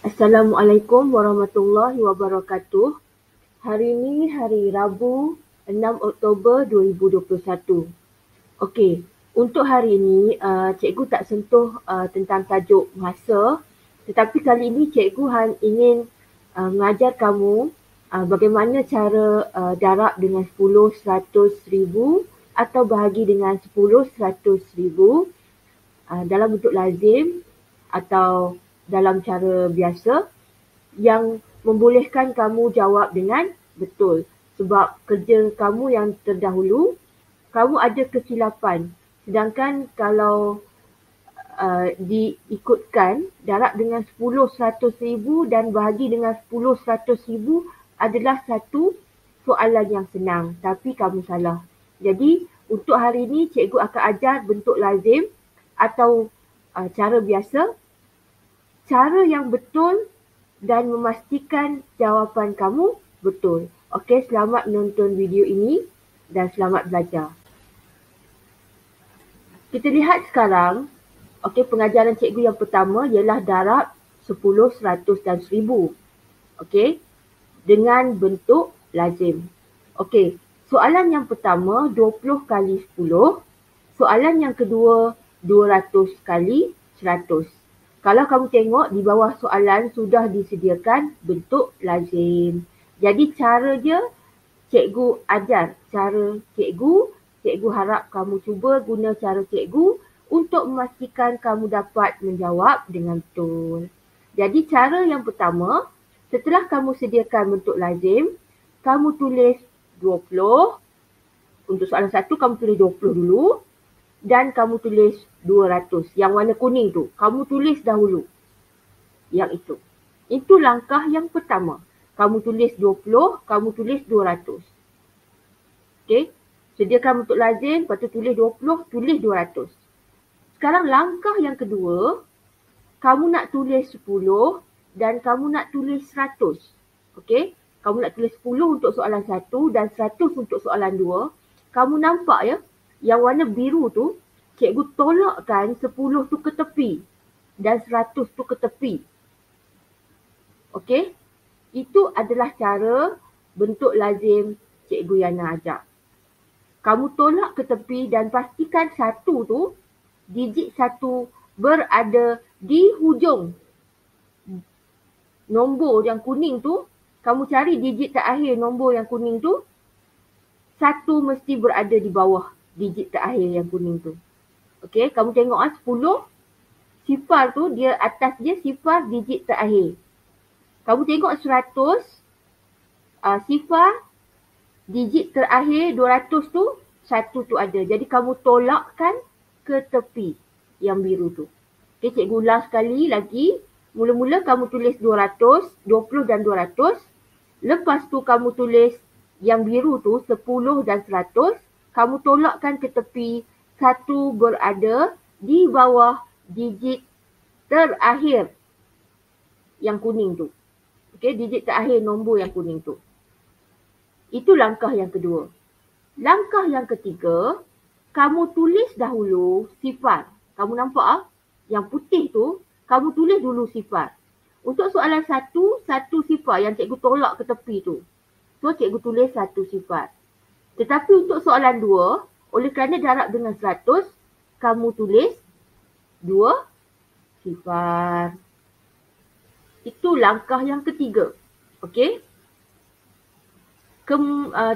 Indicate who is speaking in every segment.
Speaker 1: Assalamualaikum warahmatullahi wabarakatuh. Hari ini hari Rabu 6 Oktober 2021. Okey, untuk hari ini cikgu tak sentuh tentang tajuk masa, tetapi kali ini cikgu ingin mengajar kamu bagaimana cara darab dengan 10, 100, 1000 atau bahagi dengan 10, 100, 1000 dalam bentuk lazim atau dalam cara biasa yang membolehkan kamu jawab dengan betul. Sebab kerja kamu yang terdahulu, kamu ada kesilapan. Sedangkan kalau diikutkan darab dengan 10, 100, 1000 dan bahagi dengan 10, 100, 1000 adalah satu soalan yang senang. Tapi kamu salah. Jadi untuk hari ini cikgu akan ajar bentuk lazim atau cara biasa, cara yang betul dan memastikan jawapan kamu betul. Okey, selamat menonton video ini dan selamat belajar. Kita lihat sekarang, okey, pengajaran cikgu yang pertama ialah darab 10, 100 dan 1000. Okey, dengan bentuk lazim. Okey, soalan yang pertama 20 kali 10. Soalan yang kedua 200 kali 100. Kalau kamu tengok di bawah soalan sudah disediakan bentuk lazim. Jadi cara dia cikgu ajar cara cikgu. Cikgu harap kamu cuba guna cara cikgu untuk memastikan kamu dapat menjawab dengan betul. Jadi cara yang pertama, setelah kamu sediakan bentuk lazim, kamu tulis 20. Untuk soalan satu kamu tulis 20 dulu. Dan kamu tulis 200. Yang warna kuning tu, kamu tulis dahulu. Yang itu. Itu langkah yang pertama. Kamu tulis 20, kamu tulis 200. Okey. Sediakan bentuk lazim, lepas tu tulis 20, tulis 200. Sekarang langkah yang kedua, kamu nak tulis 10 dan kamu nak tulis 100. Okey. Kamu nak tulis 10 untuk soalan 1 dan 100 untuk soalan 2. Kamu nampak ya, yang warna biru tu, cikgu tolakkan 10 tu ke tepi dan 100 tu ke tepi. Okey? Itu adalah cara bentuk lazim cikgu Yana ajar. Kamu tolak ke tepi dan pastikan satu tu, digit satu berada di hujung. Nombor yang kuning tu, kamu cari digit terakhir nombor yang kuning tu, satu mesti berada di bawah digit terakhir yang kuning tu. Okey, kamu tengok 10, sifar tu dia atas dia sifar digit terakhir. Kamu tengok 100, sifar digit terakhir 200 tu, satu tu ada. Jadi kamu tolakkan ke tepi yang biru tu. Okey, cikgu ulang sekali lagi. Mula-mula kamu tulis 200, 20 dan 200. Lepas tu kamu tulis yang biru tu 10 dan 100. Kamu tolakkan ke tepi, satu berada di bawah digit terakhir yang kuning tu. Okey, digit terakhir nombor yang kuning tu. Itu langkah yang kedua. Langkah yang ketiga, kamu tulis dahulu sifar. Kamu nampak yang putih tu, kamu tulis dulu sifar. Untuk soalan satu sifar yang cikgu tolak ke tepi tu. So, cikgu tulis satu sifar. Tetapi untuk soalan 2, oleh kerana darab dengan 100, kamu tulis 2 sifar. Itu langkah yang ketiga. Okey?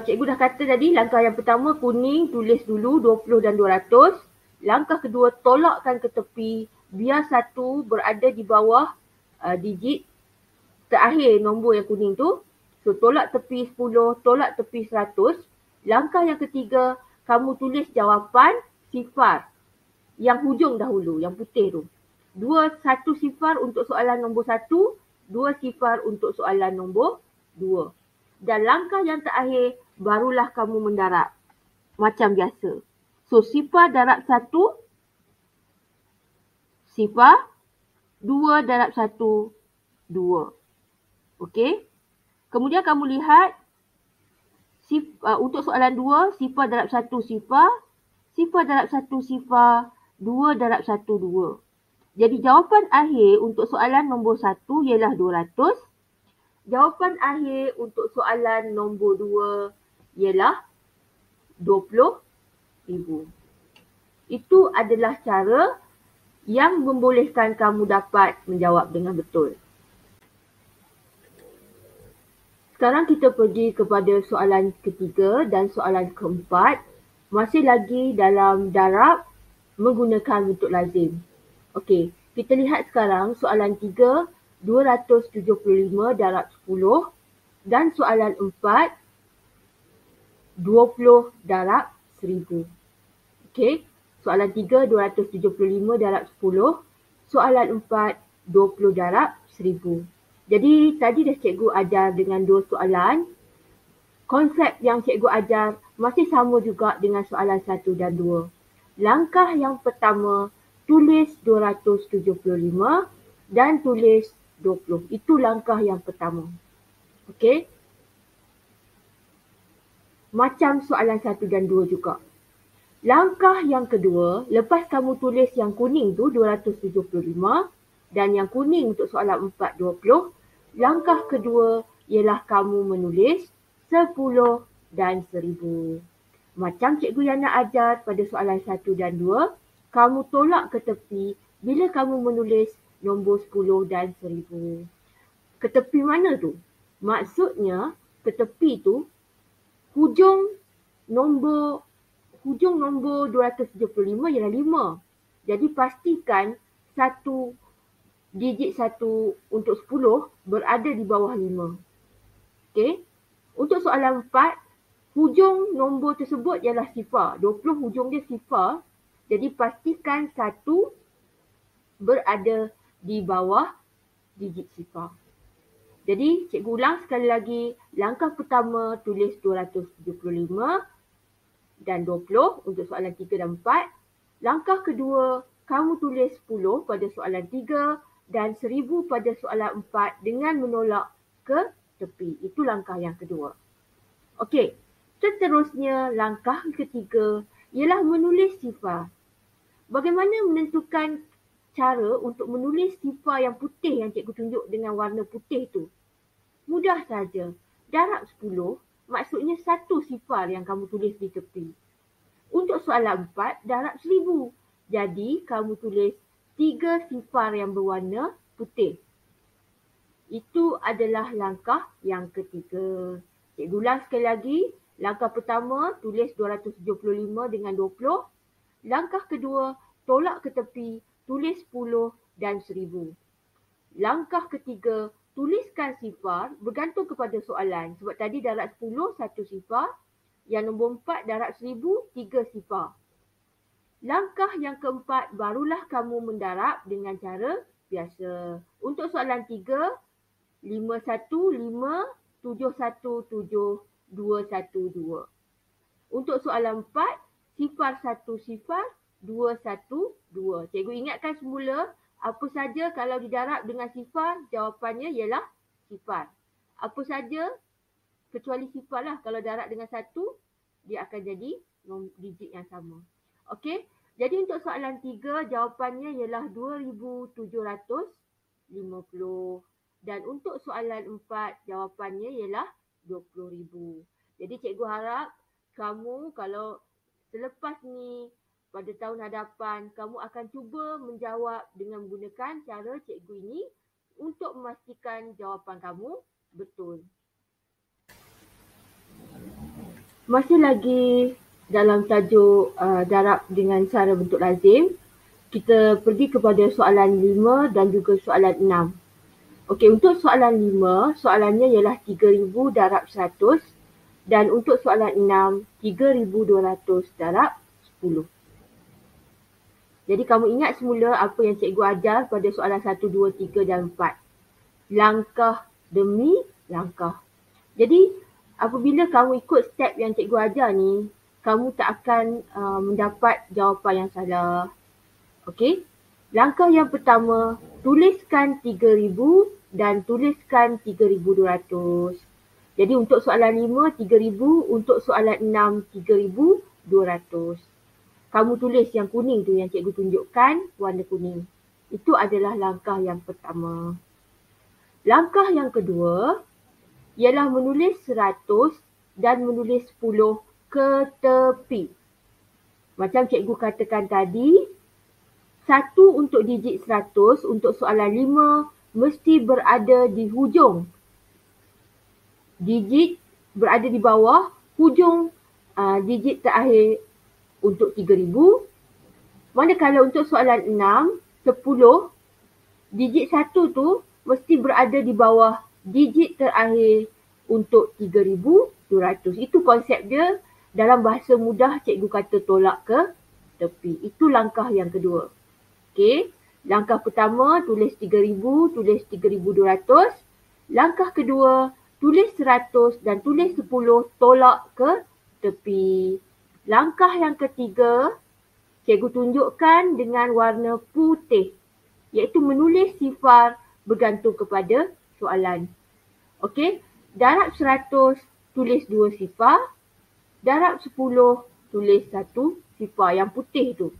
Speaker 1: Cikgu dah kata tadi, langkah yang pertama kuning, tulis dulu 20 dan 200. Langkah kedua, tolakkan ke tepi, biar satu berada di bawah digit terakhir nombor yang kuning tu. So, tolak tepi 10, tolak tepi 100. Langkah yang ketiga, kamu tulis jawapan sifar. Yang hujung dahulu, yang putih tu. 1 sifar untuk soalan nombor 1, 2 sifar untuk soalan nombor 2. Dan langkah yang terakhir, barulah kamu mendarab. Macam biasa. So, sifar darab 1, sifar, 2 darab 1, 2. Okey? Kemudian kamu lihat, untuk soalan 2, sifar darab 1 sifar, sifar darab 1 sifar, 2 darab 1, 2. Jadi jawapan akhir untuk soalan nombor 1 ialah 200. Jawapan akhir untuk soalan nombor 2 ialah 20,000. Itu adalah cara yang membolehkan kamu dapat menjawab dengan betul. Sekarang kita pergi kepada soalan ketiga dan soalan keempat. Masih lagi dalam darab menggunakan bentuk lazim. Okey, kita lihat sekarang soalan 3, 275 darab 10 dan soalan 4, 20 darab 1000. Okey, soalan 3, 275 darab 10, soalan 4, 20 darab 1000. Jadi tadi dah cikgu ajar dengan 2 soalan. Konsep yang cikgu ajar masih sama juga dengan soalan 1 dan 2. Langkah yang pertama, tulis 275 dan tulis 20. Itu langkah yang pertama. Okey? Macam soalan 1 dan 2 juga. Langkah yang kedua, lepas kamu tulis yang kuning tu 275 dan yang kuning untuk soalan 4, 20, langkah kedua ialah kamu menulis 10 dan 1000. Macam cikgu yang nak ajar pada soalan 1 dan 2, kamu tolak ke tepi bila kamu menulis nombor 10 dan 1000. Ke tepi mana tu? Maksudnya, ke tepi tu, hujung nombor 275 ialah 5. Jadi pastikan digit 1 untuk 10 berada di bawah 5. Okey. Untuk soalan 4, hujung nombor tersebut ialah sifar. 20 hujung dia sifar. Jadi pastikan 1 berada di bawah digit sifar. Jadi cikgu ulang sekali lagi. Langkah pertama tulis 275 dan 20 untuk soalan 3 dan 4. Langkah kedua, kamu tulis 10 pada soalan 3 dan 1000 pada soalan 4 dengan menolak ke tepi. Itu langkah yang kedua. Okey, seterusnya langkah ketiga ialah menulis sifar. Bagaimana menentukan cara untuk menulis sifar yang putih yang cikgu tunjuk dengan warna putih tu? Mudah saja. Darab 10 maksudnya 1 sifar yang kamu tulis di tepi. Untuk soalan 4, darab 1000. Jadi, kamu tulis 3 sifar yang berwarna putih. Itu adalah langkah yang ketiga. Cikgu ulang sekali lagi. Langkah pertama, tulis 275 dengan 20. Langkah kedua, tolak ke tepi, tulis 10 dan 1000. Langkah ketiga, tuliskan sifar bergantung kepada soalan. Sebab tadi darab 10, 1 sifar. Yang nombor 4, darab 1000, 3 sifar. Langkah yang keempat, barulah kamu mendarab dengan cara biasa. Untuk soalan 3, 515, 717, 212. Untuk soalan 4, sifar 1 sifar, 212. Cikgu ingatkan semula, apa saja kalau didarab dengan sifar, jawapannya ialah sifar. Apa saja kecuali sifar lah. Kalau darab dengan 1, dia akan jadi digit yang sama. Okey, jadi untuk soalan 3, jawapannya ialah 2,750. Dan untuk soalan 4, jawapannya ialah 20,000. Jadi cikgu harap kamu kalau selepas ni pada tahun hadapan, kamu akan cuba menjawab dengan menggunakan cara cikgu ini untuk memastikan jawapan kamu betul. Masih lagi dalam tajuk darab dengan cara bentuk lazim, kita pergi kepada soalan 5 dan juga soalan 6. Okey, untuk soalan 5, soalannya ialah 3,000 darab 100 dan untuk soalan 6, 3,200 darab 10. Jadi kamu ingat semula apa yang cikgu ajar pada soalan 1, 2, 3 dan 4. Langkah demi langkah. Jadi apabila kamu ikut step yang cikgu ajar ni, kamu tak akan mendapat jawapan yang salah. Okey? Langkah yang pertama, tuliskan 3,000 dan tuliskan 3,200. Jadi untuk soalan 5, 3,000. Untuk soalan 6, 3,200. Kamu tulis yang kuning tu yang cikgu tunjukkan, warna kuning. Itu adalah langkah yang pertama. Langkah yang kedua ialah menulis 100 dan menulis 10 ke tepi. Macam cikgu katakan tadi, 1 untuk digit 100 untuk soalan 5 mesti berada di hujung. Digit berada di bawah, hujung digit terakhir untuk 3000. Manakala untuk soalan 6, 10, digit 1 tu mesti berada di bawah digit terakhir untuk 3200. Itu konsep dia. Dalam bahasa mudah cikgu kata tolak ke tepi. Itu langkah yang kedua. Okey. Langkah pertama tulis 3000, tulis 3200. Langkah kedua tulis 100 dan tulis 10 tolak ke tepi. Langkah yang ketiga cikgu tunjukkan dengan warna putih, iaitu menulis sifar bergantung kepada soalan. Okey, darab 100 tulis 2 sifar, darab 10 tulis 1 sifar yang putih tu.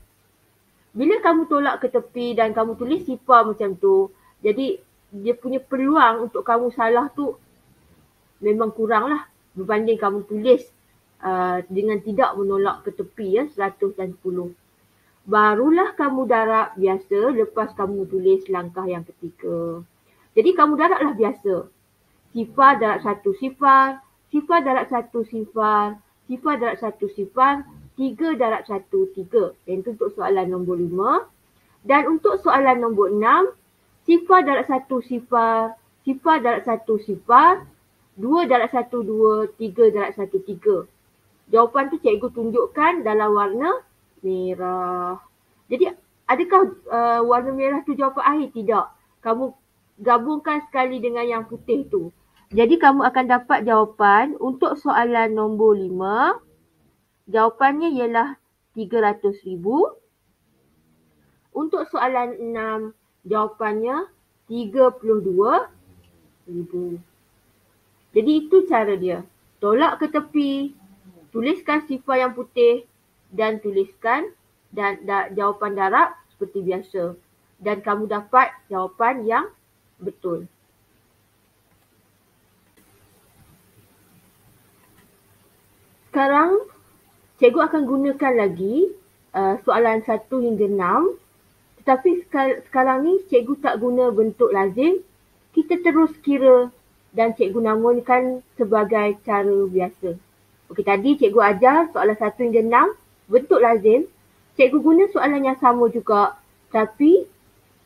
Speaker 1: Bila kamu tolak ke tepi dan kamu tulis sifar macam tu, jadi dia punya peluang untuk kamu salah tu memang kurang lah berbanding kamu tulis dengan tidak menolak ke tepi 100 dan 10. Barulah kamu darab biasa lepas kamu tulis langkah yang ketiga. Jadi kamu darablah biasa. Sifar darab 1 sifar, sifar darab 1 sifar, sifar darab 1 sifar, 3 darab 1 3. Itu untuk soalan nombor 5. Dan untuk soalan nombor 6, sifar darab 1 sifar, sifar darab 1 sifar, 2 darab 1 2, 3 darab 1 3. Jawapan tu cikgu tunjukkan dalam warna merah. Jadi adakah warna merah tu jawapan akhir? Tidak. Kamu gabungkan sekali dengan yang putih tu. Jadi kamu akan dapat jawapan untuk soalan nombor 5. Jawapannya ialah 300,000. Untuk soalan 6, jawapannya 32,000. Jadi itu cara dia. Tolak ke tepi, tuliskan sifar yang putih dan tuliskan dan jawapan darab seperti biasa. Dan kamu dapat jawapan yang betul. Sekarang, cikgu akan gunakan lagi soalan 1 hingga 6. Tetapi sekarang ni cikgu tak guna bentuk lazim. Kita terus kira dan cikgu namakan sebagai cara biasa. Okey, tadi cikgu ajar soalan 1 hingga 6, bentuk lazim. Cikgu guna soalan yang sama juga, tapi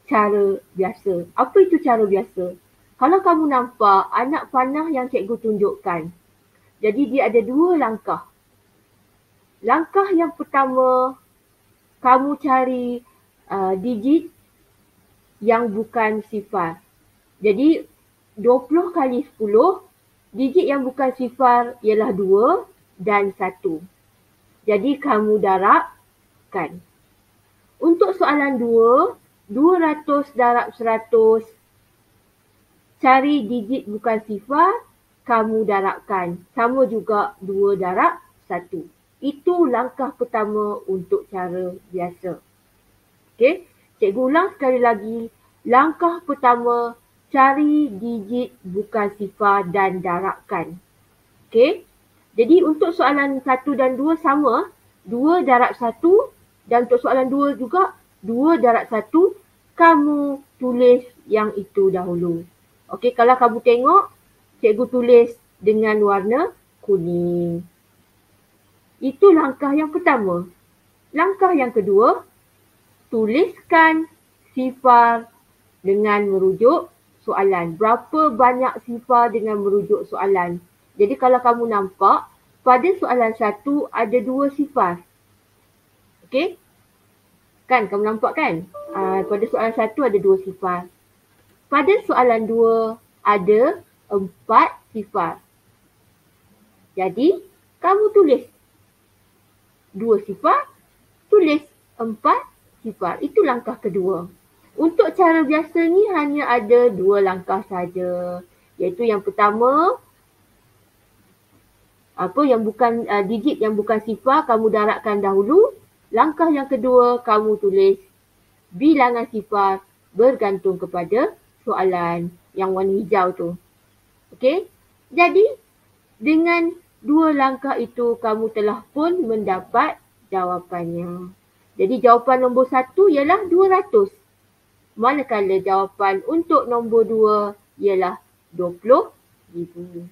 Speaker 1: cara biasa. Apa itu cara biasa? Kalau kamu nampak anak panah yang cikgu tunjukkan, jadi dia ada 2 langkah. Langkah yang pertama, kamu cari digit yang bukan sifar. Jadi 20 kali 10, digit yang bukan sifar ialah 2 dan 1. Jadi kamu darabkan. Untuk soalan 2, 200 darab 100, cari digit bukan sifar, kamu darabkan. Sama juga 2 darab 1. Itu langkah pertama untuk cara biasa. Okey, cikgu ulang sekali lagi. Langkah pertama, cari digit bukan sifar dan darabkan. Okey, jadi untuk soalan 1 dan 2 sama. 2 darab 1 dan untuk soalan 2 juga 2 darab 1. Kamu tulis yang itu dahulu. Okey, kalau kamu tengok, cikgu tulis dengan warna kuning. Itu langkah yang pertama. Langkah yang kedua, tuliskan sifar dengan merujuk soalan. Berapa banyak sifar dengan merujuk soalan? Jadi kalau kamu nampak, pada soalan 1 ada 2 sifar. Okey? Kan, kamu nampak kan? Pada soalan 1 ada 2 sifar. Pada soalan 2 ada 4 sifar. Jadi, kamu tulis 2 sifar, tulis 4 sifar. Itu langkah kedua. Untuk cara biasa ni hanya ada 2 langkah saja. Iaitu yang pertama, digit yang bukan sifar kamu darabkan dahulu. Langkah yang kedua, kamu tulis bilangan sifar bergantung kepada soalan yang warna hijau tu. Okey? Jadi, dengan 2 langkah itu, kamu telah pun mendapat jawapannya. Jadi, jawapan nombor 1 ialah 200. Manakala jawapan untuk nombor 2 ialah 20,000.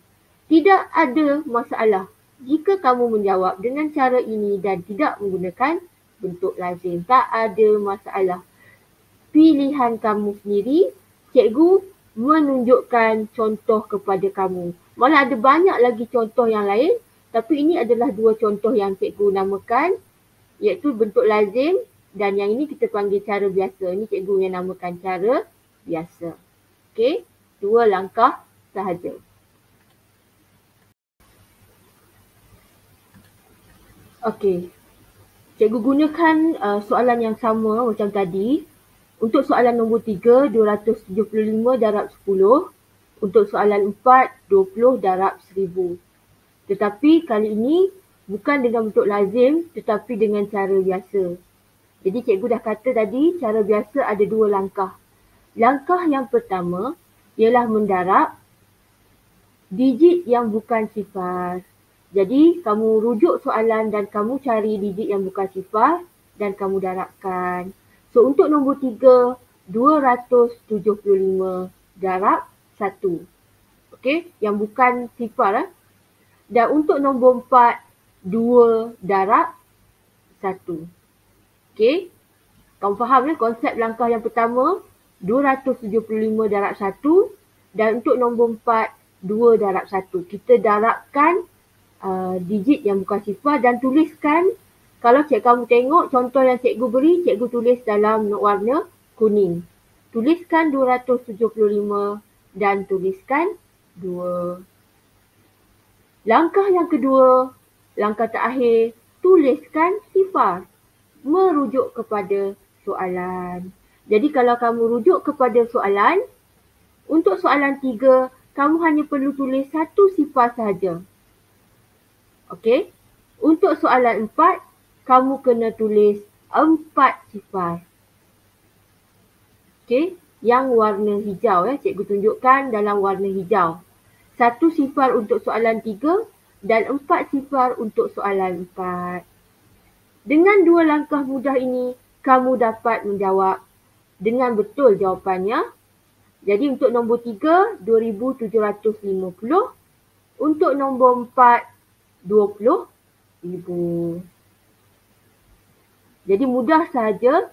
Speaker 1: Tidak ada masalah jika kamu menjawab dengan cara ini dan tidak menggunakan bentuk lazim. Tak ada masalah. Pilihan kamu sendiri, cikgu menunjukkan contoh kepada kamu. Malah ada banyak lagi contoh yang lain, tapi ini adalah 2 contoh yang cikgu namakan, iaitu bentuk lazim dan yang ini kita panggil cara biasa. Ini cikgu yang namakan cara biasa. Okey, 2 langkah sahaja. Okey, cikgu gunakan soalan yang sama macam tadi. Untuk soalan nombor 3, 275 darab 10. Untuk soalan 4, 20 darab 1000. Tetapi kali ini bukan dengan bentuk lazim tetapi dengan cara biasa. Jadi cikgu dah kata tadi cara biasa ada 2 langkah. Langkah yang pertama ialah mendarab digit yang bukan sifar. Jadi kamu rujuk soalan dan kamu cari digit yang bukan sifar dan kamu darabkan. So untuk nombor 3, 275 darab 1. Okey, yang bukan sifar. Dan untuk nombor 4, 2 darab 1. Okey, kamu faham konsep langkah yang pertama, 275 darab 1. Dan untuk nombor 4, 2 darab 1. Kita darabkan digit yang bukan sifar dan tuliskan. Kalau kamu tengok contoh yang cikgu beri, cikgu tulis dalam warna kuning. Tuliskan 275 dan tuliskan 2. Langkah yang kedua, langkah terakhir, tuliskan sifar. Merujuk kepada soalan. Jadi kalau kamu rujuk kepada soalan, untuk soalan 3, kamu hanya perlu tulis 1 sifar sahaja. Okey? Untuk soalan 4, kamu kena tulis 4 sifar. Okey, yang warna hijau cikgu tunjukkan dalam warna hijau. 1 sifar untuk soalan 3 dan 4 sifar untuk soalan 4. Dengan 2 langkah mudah ini, kamu dapat menjawab dengan betul jawapannya. Jadi untuk nombor 3, 2,750. Untuk nombor 4, 20,000. Jadi mudah sahaja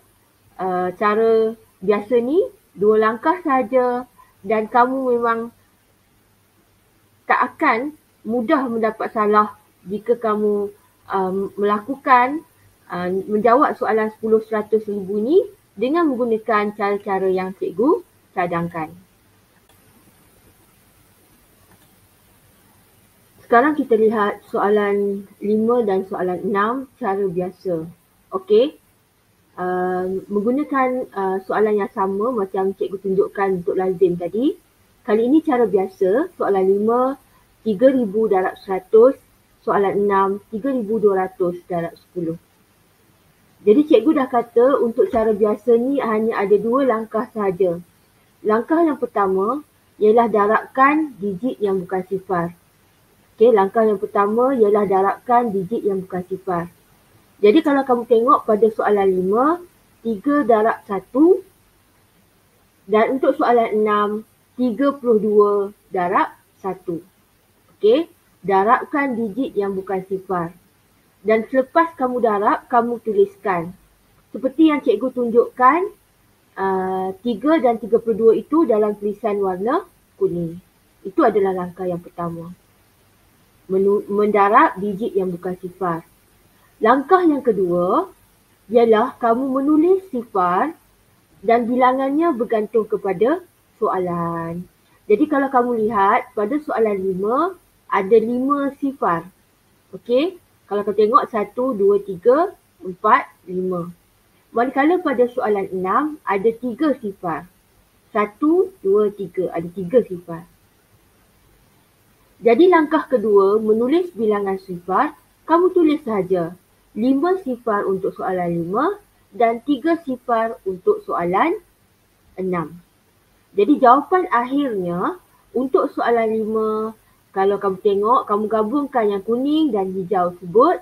Speaker 1: cara biasa ni, 2 langkah sahaja dan kamu memang tak akan mudah mendapat salah jika kamu melakukan menjawab soalan 10, 100, 1000 ni dengan menggunakan cara-cara yang cikgu cadangkan. Sekarang kita lihat soalan 5 dan soalan 6 cara biasa. Okey, menggunakan soalan yang sama macam cikgu tunjukkan untuk lazim tadi. Kali ini cara biasa, soalan 5, 3,000 darab 100. Soalan 6, 3,200 darab 10. Jadi cikgu dah kata untuk cara biasa ni hanya ada 2 langkah sahaja. Langkah yang pertama ialah darabkan digit yang bukan sifar. Okey, langkah yang pertama ialah darabkan digit yang bukan sifar. Jadi kalau kamu tengok pada soalan 5, 3 darab 1. Dan untuk soalan 6, 32 darab 1. Okey, darabkan digit yang bukan sifar. Dan selepas kamu darab, kamu tuliskan. Seperti yang cikgu tunjukkan, 3 dan 32 itu dalam tulisan warna kuning. Itu adalah langkah yang pertama. Mendarab digit yang bukan sifar. Langkah yang kedua ialah kamu menulis sifar dan bilangannya bergantung kepada soalan. Jadi kalau kamu lihat pada soalan 5 ada 5 sifar. Okey, kalau kamu tengok 1, 2, 3, 4, 5. Manakala pada soalan 6 ada 3 sifar. 1, 2, 3 ada 3 sifar. Jadi langkah kedua menulis bilangan sifar, kamu tulis sahaja 5 sifar untuk soalan 5 dan 3 sifar untuk soalan 6. Jadi jawapan akhirnya untuk soalan 5, kalau kamu tengok, kamu gabungkan yang kuning dan hijau tersebut,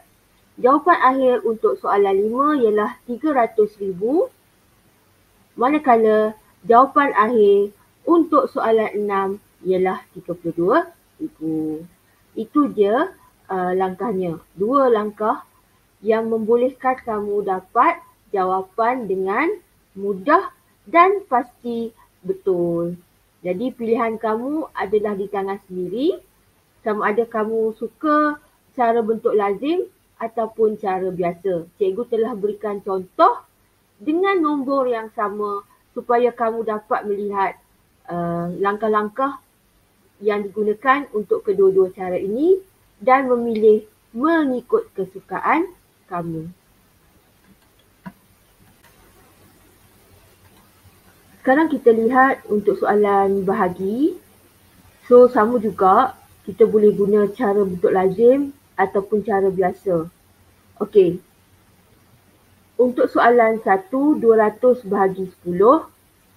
Speaker 1: jawapan akhir untuk soalan 5 ialah 300,000, manakala jawapan akhir untuk soalan 6 ialah 32,000. Itu je langkahnya. 2 langkah yang membolehkan kamu dapat jawapan dengan mudah dan pasti betul. Jadi pilihan kamu adalah di tangan sendiri, sama ada kamu suka cara bentuk lazim ataupun cara biasa. Cikgu telah berikan contoh dengan nombor yang sama supaya kamu dapat melihat langkah-langkah yang digunakan untuk kedua-dua cara ini dan memilih mengikut kesukaan kamu. Sekarang kita lihat untuk soalan bahagi. So, sama juga, kita boleh guna cara bentuk lazim ataupun cara biasa. Okey. Untuk soalan 1, 200 bahagi 10.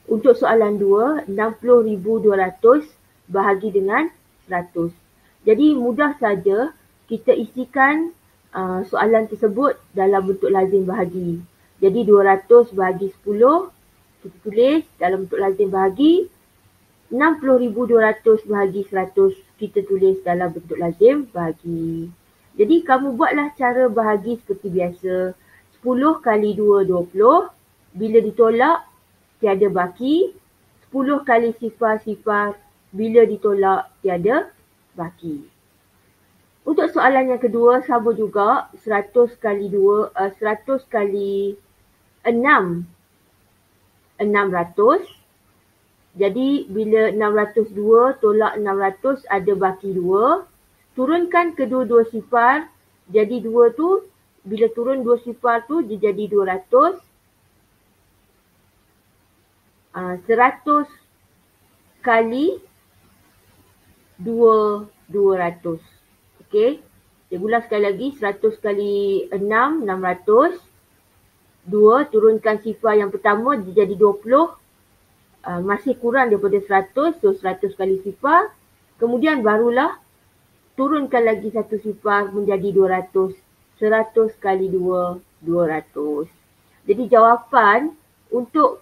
Speaker 1: Untuk soalan 2, 60,200 bahagi dengan 100. Jadi mudah saja kita isikan soalan tersebut dalam bentuk lazim bahagi. Jadi 200 bahagi 10, kita tulis dalam bentuk lazim bahagi. 60,200 bahagi 100, kita tulis dalam bentuk lazim bahagi. Jadi kamu buatlah cara bahagi seperti biasa. 10 kali 2, 20. Bila ditolak, tiada baki. 10 kali sifar. Bila ditolak, tiada baki. Untuk soalan yang kedua, sama juga. 100 kali 6. 600. Jadi bila 602 tolak 600 ada baki 2. Turunkan kedua-dua sifar. Jadi 2 tu, bila turun 2 sifar tu, dia jadi 200. 100 kali 2, 200. Okey. Saya ulang sekali lagi. 100 kali 6, 600. 2, turunkan sifar yang pertama, dia jadi 20. Masih kurang daripada 100. So, 100 kali sifar. Kemudian barulah turunkan lagi satu sifar menjadi 200. 100 kali 2, 200. Jadi jawapan untuk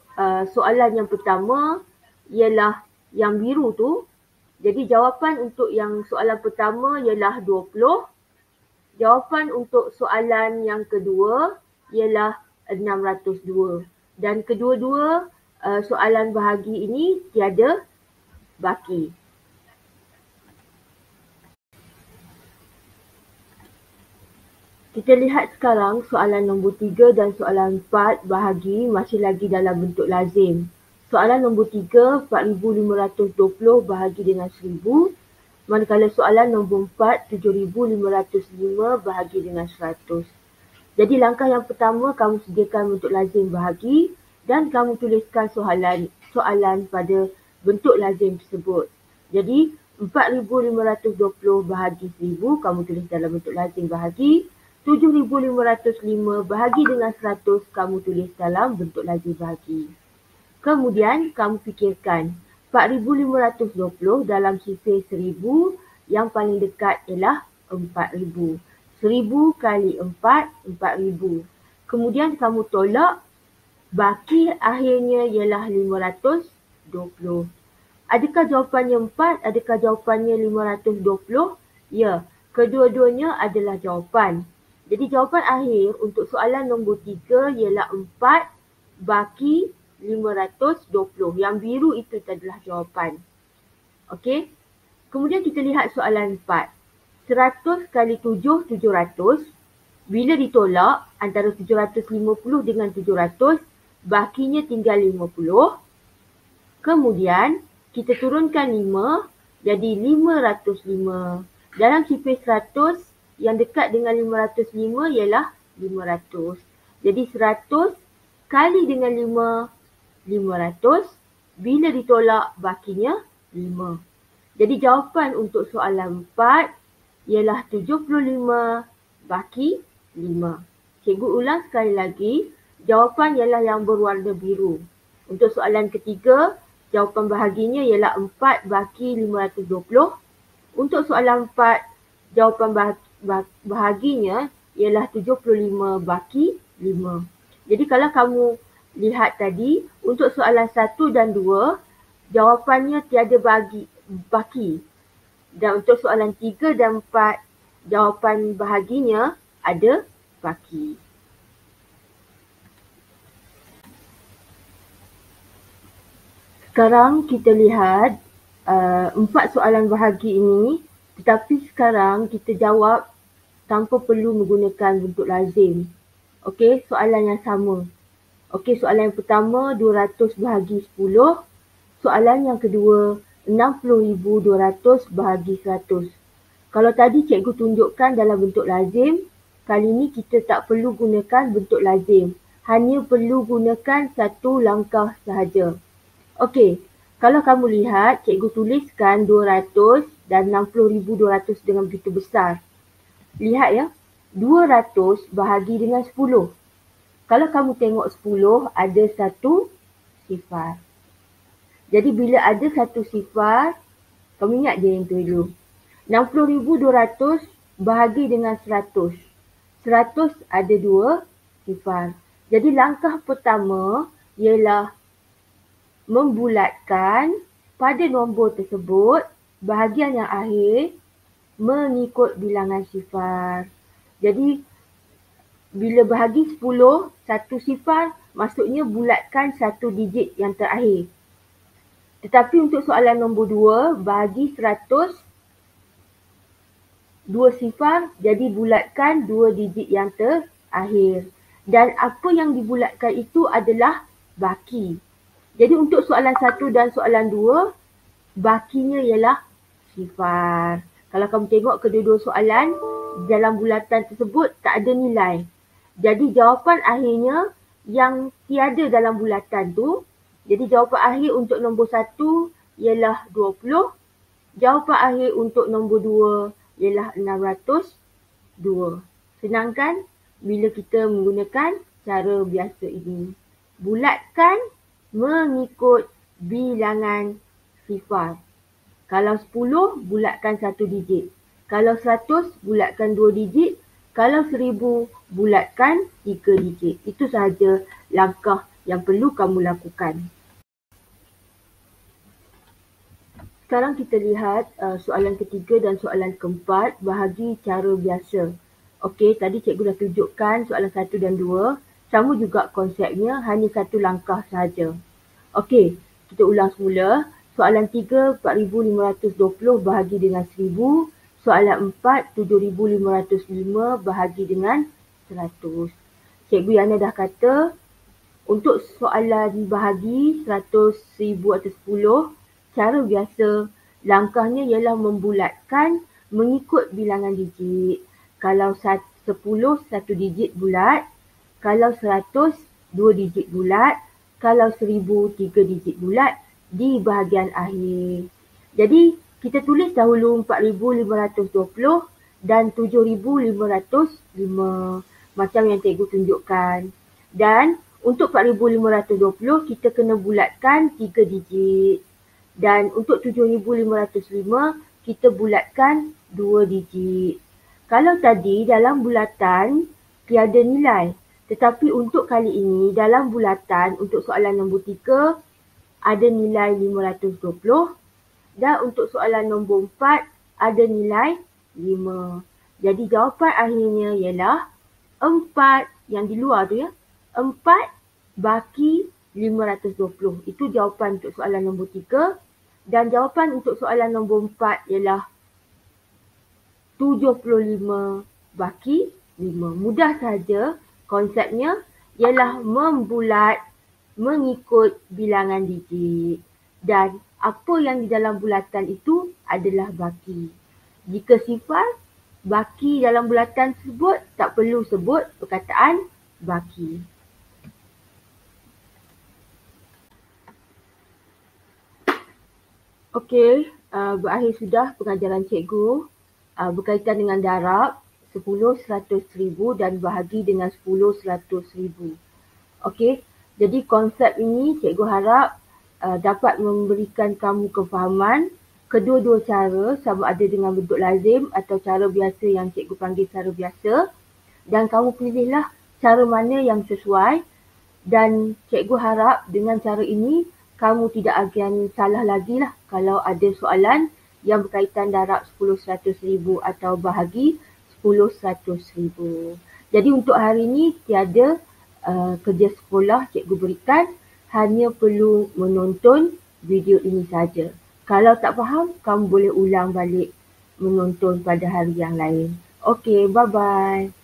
Speaker 1: soalan yang pertama ialah yang biru tu. Jadi jawapan untuk yang soalan pertama ialah 20. Jawapan untuk soalan yang kedua ialah 602. Dan kedua-dua soalan bahagi ini tiada baki. Kita lihat sekarang soalan nombor 3 dan soalan 4 bahagi masih lagi dalam bentuk lazim. Soalan nombor 3, 4,520 bahagi dengan 1,000. Manakala soalan nombor 4, 7,505 bahagi dengan 100. Jadi langkah yang pertama, kamu sediakan bentuk lazim bahagi dan kamu tuliskan soalan pada bentuk lazim tersebut. Jadi 4,520 bahagi 1,000, kamu tulis dalam bentuk lazim bahagi. 7,505 bahagi dengan 100, kamu tulis dalam bentuk lazim bahagi. Kemudian kamu fikirkan 4,520 dalam sifir 1,000, yang paling dekat ialah 4,000. 1,000 kali 4, 4,000. Kemudian kamu tolak, baki akhirnya ialah 520. Adakah jawapannya 4? Adakah jawapannya 520? Ya, kedua-duanya adalah jawapan. Jadi jawapan akhir untuk soalan nombor 3 ialah 4 baki 520. Yang biru itu adalah jawapan. Okey. Kemudian kita lihat soalan 4. 100 kali 7, 700. Bila ditolak antara 750 dengan 700, bakinya tinggal 50. Kemudian kita turunkan 5, jadi 505. Dalam sifir 100, yang dekat dengan 505 ialah 500. Jadi 100 kali dengan 5, 500. Bila ditolak, bakinya 5. Jadi jawapan untuk soalan 4 ialah 75 baki 5. Cikgu ulang sekali lagi. Jawapan ialah yang berwarna biru. Untuk soalan ketiga, jawapan bahaginya ialah 4 baki 520. Untuk soalan 4, jawapan bahaginya ialah 75 baki 5. Jadi kalau kamu lihat tadi, untuk soalan 1 dan 2, jawapannya tiada baki. Dan untuk soalan 3 dan 4, jawapan bahaginya ada baki. Sekarang kita lihat 4 soalan bahagi ini, tetapi sekarang kita jawab tanpa perlu menggunakan bentuk lazim. Okey, soalan yang sama. Okey, soalan yang pertama 200 bahagi 10. Soalan yang kedua 60,200 bahagi 100. Kalau tadi cikgu tunjukkan dalam bentuk lazim, kali ini kita tak perlu gunakan bentuk lazim. Hanya perlu gunakan satu langkah sahaja. Okey, kalau kamu lihat, cikgu tuliskan 200 dan 60,200 dengan begitu besar. Lihat ya, 200 bahagi dengan 10. Kalau kamu tengok 10, ada satu sifar. Jadi bila ada satu sifar, kamu ingat je yang tu dulu. 60,200 bahagi dengan 100. 100 ada dua sifar. Jadi langkah pertama ialah membulatkan pada nombor tersebut bahagian yang akhir mengikut bilangan sifar. Jadi bila bahagi 10, satu sifar, maksudnya bulatkan satu digit yang terakhir. Tetapi untuk soalan nombor 2, bahagi 100, dua sifar, jadi bulatkan dua digit yang terakhir. Dan apa yang dibulatkan itu adalah baki. Jadi untuk soalan 1 dan soalan 2, bakinya ialah sifar. Kalau kamu tengok kedua-dua soalan, dalam bulatan tersebut tak ada nilai. Jadi jawapan akhirnya yang tiada dalam bulatan tu, jadi jawapan akhir untuk nombor 1 ialah 20. Jawapan akhir untuk nombor 2 ialah 602. Senang kan bila kita menggunakan cara biasa ini. Bulatkan mengikut bilangan sifar. Kalau 10, bulatkan satu digit. Kalau 100, bulatkan dua digit. Kalau 1000, bulatkan 3 digit. Itu sahaja langkah yang perlu kamu lakukan. Sekarang kita lihat soalan ketiga dan soalan keempat bahagi cara biasa. Okey, tadi cikgu dah tunjukkan soalan 1 dan 2. Sama juga konsepnya, hanya satu langkah sahaja. Okey, kita ulang semula. Soalan 3, 4,520 bahagi dengan 1000. Soalan 4, 7,505 bahagi dengan 100. Cikgu Yana dah kata, untuk soalan bahagi 100, 1000 atau 10, cara biasa, langkahnya ialah membulatkan mengikut bilangan digit. Kalau 10, satu digit bulat. Kalau 100, dua digit bulat. Kalau 1000, 3 digit bulat di bahagian akhir. Jadi, kita tulis dahulu 4,520 dan 7,505 macam yang cikgu tunjukkan. Dan untuk 4,520, kita kena bulatkan 3 digit. Dan untuk 7,505, kita bulatkan 2 digit. Kalau tadi dalam bulatan tiada nilai. Tetapi untuk kali ini dalam bulatan untuk soalan nombor 3 ada nilai 520 dan untuk soalan nombor 4 ada nilai 5. Jadi jawapan akhirnya ialah 4 yang di luar tu ya. 4 baki 520. Itu jawapan untuk soalan nombor 3 dan jawapan untuk soalan nombor 4 ialah 75 baki 5. Mudah saja. Konsepnya ialah membulat mengikut bilangan digit. Dan apa yang di dalam bulatan itu adalah baki. Jika sifar, baki dalam bulatan tersebut tak perlu sebut perkataan baki. Okey, berakhir sudah pengajaran cikgu berkaitan dengan darab 10, 100, 1000 dan bahagi dengan 10, 100, 1000. Okey, Jadi konsep ini cikgu harap dapat memberikan kamu kefahaman kedua-dua cara, sama ada dengan bentuk lazim atau cara biasa yang cikgu panggil cara biasa, dan kamu pilihlah cara mana yang sesuai, dan cikgu harap dengan cara ini kamu tidak akan salah lagi lah kalau ada soalan yang berkaitan darab 10/100,000 atau bahagi 10/100,000. Jadi untuk hari ini tiada kerja sekolah cikgu berikan, hanya perlu menonton video ini saja. Kalau tak faham, kamu boleh ulang balik menonton pada hari yang lain. Okey, bye-bye.